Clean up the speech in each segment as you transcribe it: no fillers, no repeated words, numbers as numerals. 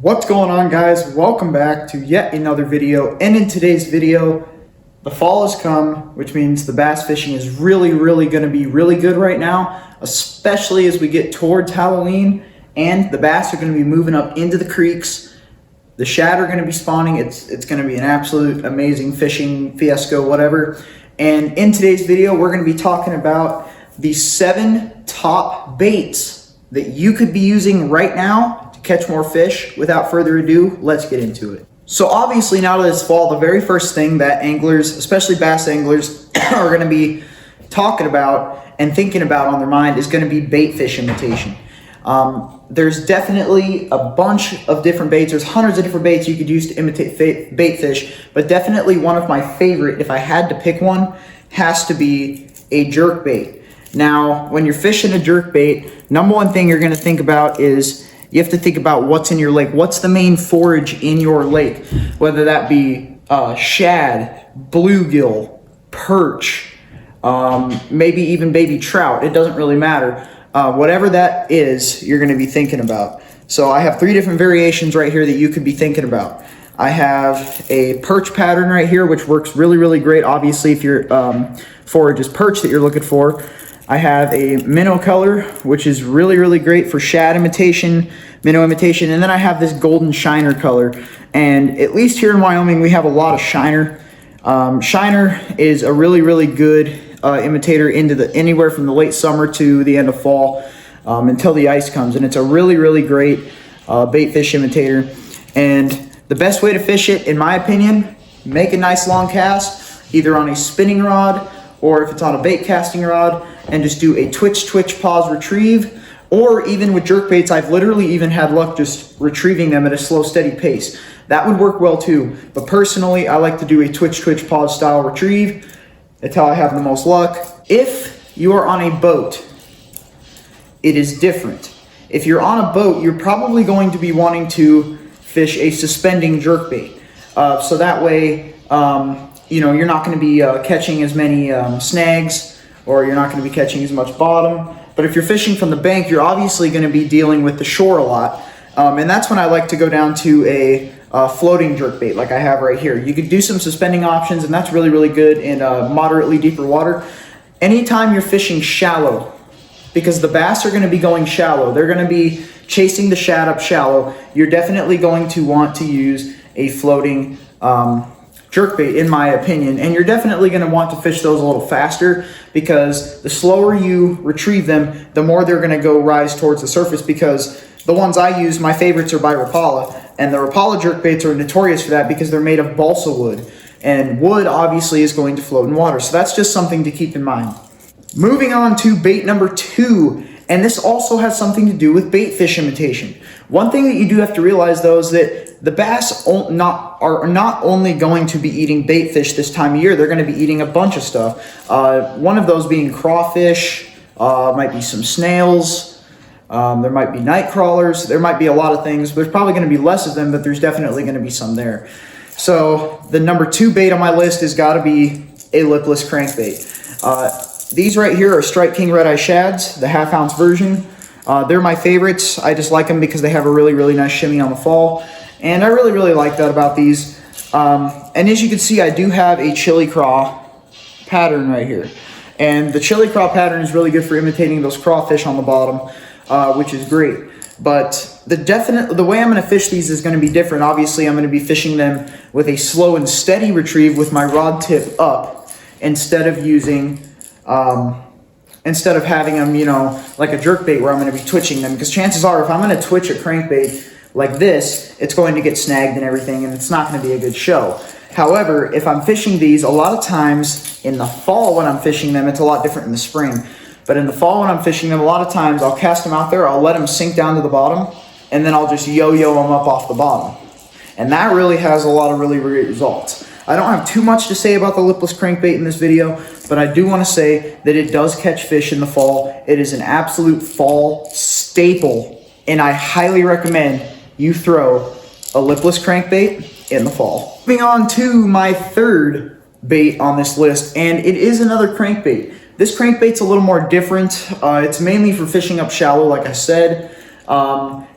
What's going on, guys? Welcome back to yet another video. And in today's video, the fall has come, which means the bass fishing is really going to be really good right now, especially as we get towards Halloween and the bass are going to be moving up into the creeks. The shad are going to be spawning. It's going to be an absolute amazing fishing fiasco, whatever. And in today's video, we're going to be talking about the 7 top baits that you could be using right now to catch more fish. Without further ado, let's get into it. So obviously now that it's fall, the very first thing that anglers, especially bass anglers, are going to be talking about and thinking about on their mind is going to be bait fish imitation. There's definitely a bunch of different baits. There's hundreds of different baits you could use to imitate bait fish, but definitely one of my favorite, if I had to pick one, has to be a jerk bait. Now, when you're fishing a jerk bait, number one thing you're going to think about is you have to think about what's in your lake. What's the main forage in your lake? Whether that be shad, bluegill, perch, maybe even baby trout. It doesn't really matter. Whatever that is, you're going to be thinking about. So I have 3 different variations right here that you could be thinking about. I have a perch pattern right here, which works really great. Obviously, if your forage is perch that you're looking for. I have a minnow color, which is really great for shad imitation, minnow imitation. And then I have this golden shiner color. And at least here in Wyoming, we have a lot of shiner. Shiner is a really good imitator into anywhere from the late summer to the end of fall until the ice comes. And it's a really great bait fish imitator. And the best way to fish it, in my opinion, make a nice long cast, either on a spinning rod or if it's on a bait casting rod, and just do a twitch, pause, retrieve. Or even with jerk baits, I've literally even had luck just retrieving them at a slow, steady pace. That would work well too. But personally, I like to do a twitch, pause style retrieve. That's how I have the most luck. If you are on a boat, it is different. If you're on a boat, you're probably going to be wanting to fish a suspending jerk bait. So that way, you know, you're not going to be catching as many snags, or you're not going to be catching as much bottom. But if you're fishing from the bank, you're obviously going to be dealing with the shore a lot. And that's when I like to go down to a floating jerk bait like I have right here. You could do some suspending options, and that's really good in moderately deeper water. Anytime you're fishing shallow, because the bass are going to be going shallow, they're going to be chasing the shad up shallow, you're definitely going to want to use a floating jerkbait, in my opinion. And you're definitely going to want to fish those a little faster, because the slower you retrieve them, the more they're going to go rise towards the surface. Because the ones I use, my favorites are by Rapala, and the Rapala jerkbaits are notorious for that because they're made of balsa wood, and wood obviously is going to float in water. So that's just something to keep in mind. Moving on to bait number 2, and this also has something to do with bait fish imitation. One thing that you do have to realize, though, is that the bass are not only going to be eating bait fish this time of year, they're going to be eating a bunch of stuff. One of those being crawfish, might be some snails, there might be night crawlers, there might be a lot of things. There's probably going to be less of them, but there's definitely going to be some there. So the number 2 bait on my list has got to be a lipless crankbait. These right here are Strike King Red Eye Shads, the half-ounce version. They're my favorites. I just like them because they have a really nice shimmy on the fall. And I really like that about these. And as you can see, I do have a chili craw pattern right here. And the chili craw pattern is really good for imitating those crawfish on the bottom, which is great. But the way I'm going to fish these is going to be different. Obviously, I'm going to be fishing them with a slow and steady retrieve with my rod tip up, instead of using... instead of having them, you know, like a jerkbait where I'm going to be twitching them. Because chances are, if I'm going to twitch a crankbait like this, it's going to get snagged and everything, and it's not going to be a good show. However, if I'm fishing these, a lot of times in the fall when I'm fishing them, it's a lot different in the spring. But in the fall when I'm fishing them, a lot of times I'll cast them out there, I'll let them sink down to the bottom, and then I'll just yo-yo them up off the bottom. And that really has a lot of really great results. I don't have too much to say about the lipless crankbait in this video, but I do want to say that it does catch fish in the fall. It is an absolute fall staple, and I highly recommend you throw a lipless crankbait in the fall. Moving on to my 3rd bait on this list, and it is another crankbait. This crankbait's a little more different. It's mainly for fishing up shallow, like I said.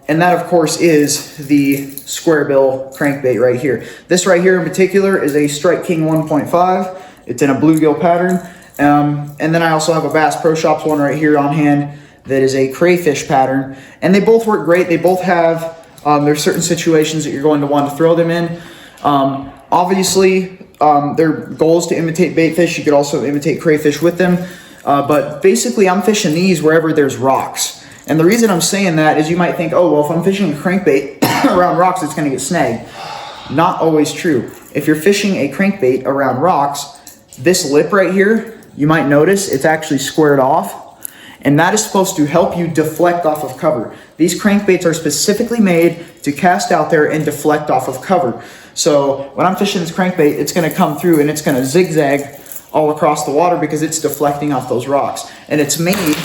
And that, of course, is the square bill crankbait right here. This right here in particular is a Strike King 1.5. It's in a bluegill pattern. And then I also have a Bass Pro Shops one right here on hand that is a crayfish pattern. And they both work great. They both have, there's certain situations that you're going to want to throw them in. Obviously, their goal is to imitate baitfish. You could also imitate crayfish with them. But basically, I'm fishing these wherever there's rocks. And the reason I'm saying that is you might think, oh, well, if I'm fishing a crankbait around rocks, it's going to get snagged. Not always true. If you're fishing a crankbait around rocks, this lip right here, you might notice it's actually squared off. And that is supposed to help you deflect off of cover. These crankbaits are specifically made to cast out there and deflect off of cover. So when I'm fishing this crankbait, it's going to come through and it's going to zigzag all across the water because it's deflecting off those rocks. And it's made,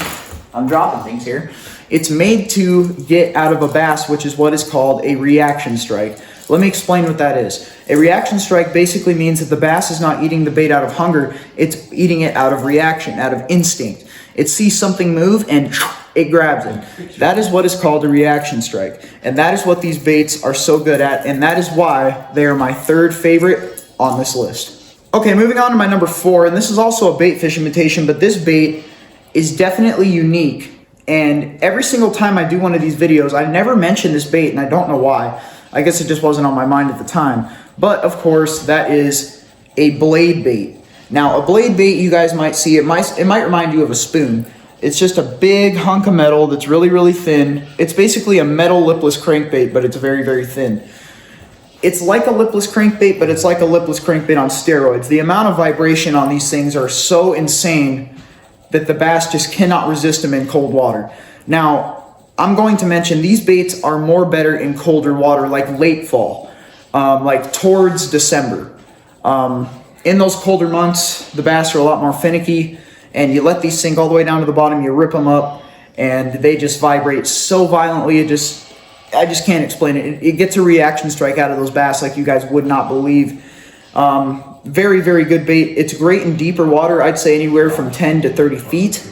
I'm dropping things here, it's made to get out of a bass, which is what is called a reaction strike. Let me explain what that is. A reaction strike basically means that the bass is not eating the bait out of hunger, it's eating it out of reaction, out of instinct. It sees something move and it grabs it. That is what is called a reaction strike. And that is what these baits are so good at, and that is why they are my third favorite on this list. Okay, moving on to my number 4, and this is also a bait fish imitation, but this bait is definitely unique. And every single time I do one of these videos, I never mention this bait, and I don't know why. I guess it just wasn't on my mind at the time. But of course, that is a Bladebait. Now, a Bladebait, you guys might see, it might remind you of a spoon. It's just a big hunk of metal that's really, really thin. It's basically a metal lipless crankbait, but it's very, very thin. It's like a lipless crankbait, but it's like a lipless crankbait on steroids. The amount of vibration on these things are so insane that the bass just cannot resist them in cold water. Now, I'm going to mention these baits are more better in colder water, like late fall, like towards December. In those colder months, the bass are a lot more finicky, and you let these sink all the way down to the bottom, you rip them up, and they just vibrate so violently, I just can't explain it. It gets a reaction strike out of those bass like you guys would not believe. Very, very good bait. It's great in deeper water. I'd say anywhere from 10 to 30 feet.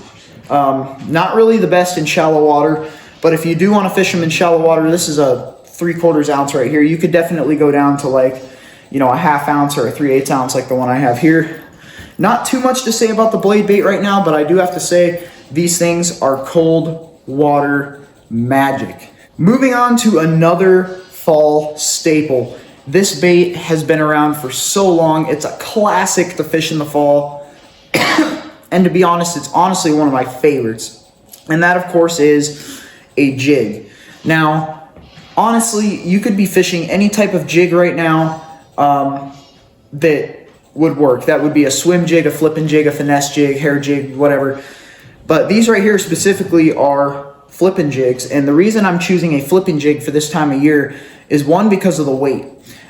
Not really the best in shallow water, but if you do want to fish them in shallow water, this is a 3/4 ounce right here. You could definitely go down to like, you know, a 1/2 ounce or a 3/8 ounce like the one I have here. Not too much to say about the Bladebait right now, but I do have to say these things are cold water magic. Moving on to another fall staple. This bait has been around for so long. It's a classic to fish in the fall. And to be honest, it's honestly one of my favorites. And that, of course, is a jig. Now, honestly, you could be fishing any type of jig right now that would work. That would be a swim jig, a flipping jig, a finesse jig, hair jig, whatever. But these right here specifically are flipping jigs. And the reason I'm choosing a flipping jig for this time of year is one, because of the weight.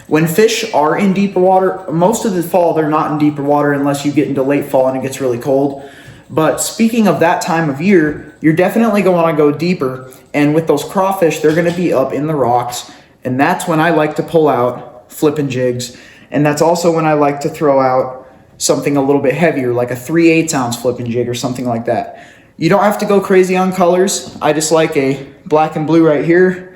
When fish are in deeper water, most of the fall they're not in deeper water unless you get into late fall and it gets really cold. But speaking of that time of year, you're definitely going to want to go deeper. And with those crawfish, they're going to be up in the rocks. And that's when I like to pull out flipping jigs. And that's also when I like to throw out something a little bit heavier, like a 3/8 ounce flipping jig or something like that. You don't have to go crazy on colors. I just like a black and blue right here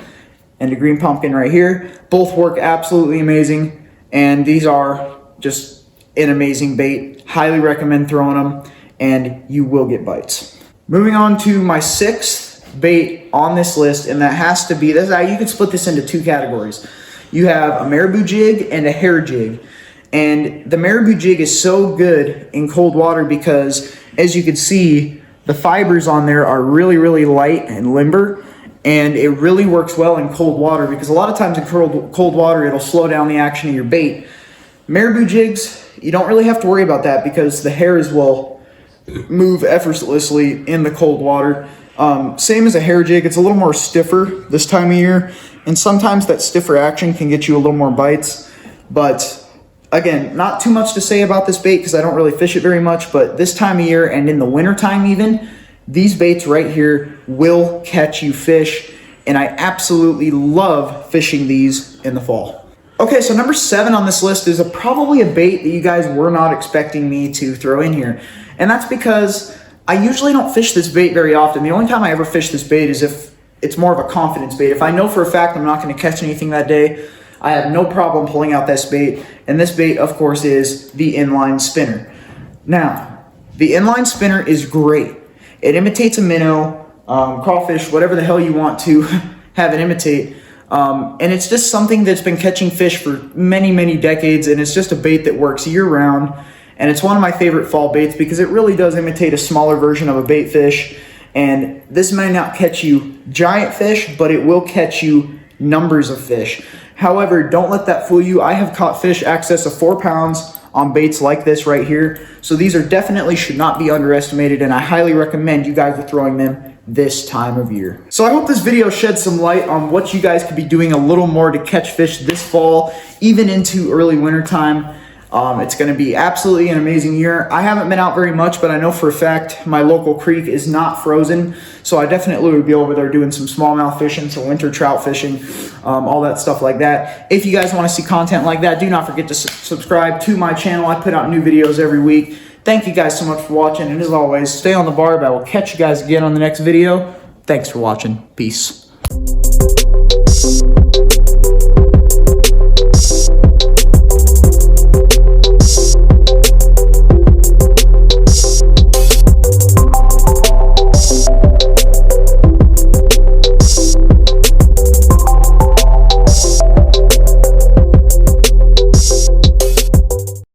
and a green pumpkin right here. Both work absolutely amazing, and these are just an amazing bait. Highly recommend throwing them, and you will get bites. Moving on to my 6th bait on this list, and that has to be this. You could split this into 2 categories. You have a marabou jig and a hair jig, and the marabou jig is so good in cold water because, as you can see, the fibers on there are really, really light and limber. And it really works well in cold water because a lot of times in cold water, it'll slow down the action of your bait. Marabou jigs, you don't really have to worry about that because the hairs will move effortlessly in the cold water. Same as a hair jig, it's a little more stiffer this time of year. And sometimes that stiffer action can get you a little more bites. But again, not too much to say about this bait because I don't really fish it very much. But this time of year and in the winter time even, these baits right here will catch you fish, and I absolutely love fishing these in the fall. Okay, so number 7 on this list is probably a bait that you guys were not expecting me to throw in here, and that's because I usually don't fish this bait very often. The only time I ever fish this bait is if it's more of a confidence bait. If I know for a fact I'm not going to catch anything that day, I have no problem pulling out this bait. And this bait, of course, is the inline spinner. Now, the inline spinner is great. It imitates a minnow, crawfish, whatever the hell you want to have it imitate. And it's just something that's been catching fish for many, many decades, and it's just a bait that works year-round. And it's one of my favorite fall baits because it really does imitate a smaller version of a bait fish. And this may not catch you giant fish, but it will catch you numbers of fish. However, don't let that fool you. I have caught fish excess of 4 pounds on baits like this right here. So these are definitely should not be underestimated, and I highly recommend you guys are throwing them this time of year. So I hope this video sheds some light on what you guys could be doing a little more to catch fish this fall, even into early winter time. It's going to be absolutely an amazing year. I haven't been out very much, but I know for a fact my local creek is not frozen, so I definitely would be over there doing some smallmouth fishing, some winter trout fishing, all that stuff like that. If you guys want to see content like that, do not forget to subscribe to my channel. I put out new videos every week. Thank you guys so much for watching, and as always, stay on the barb. I will catch you guys again on the next video. Thanks for watching. Peace.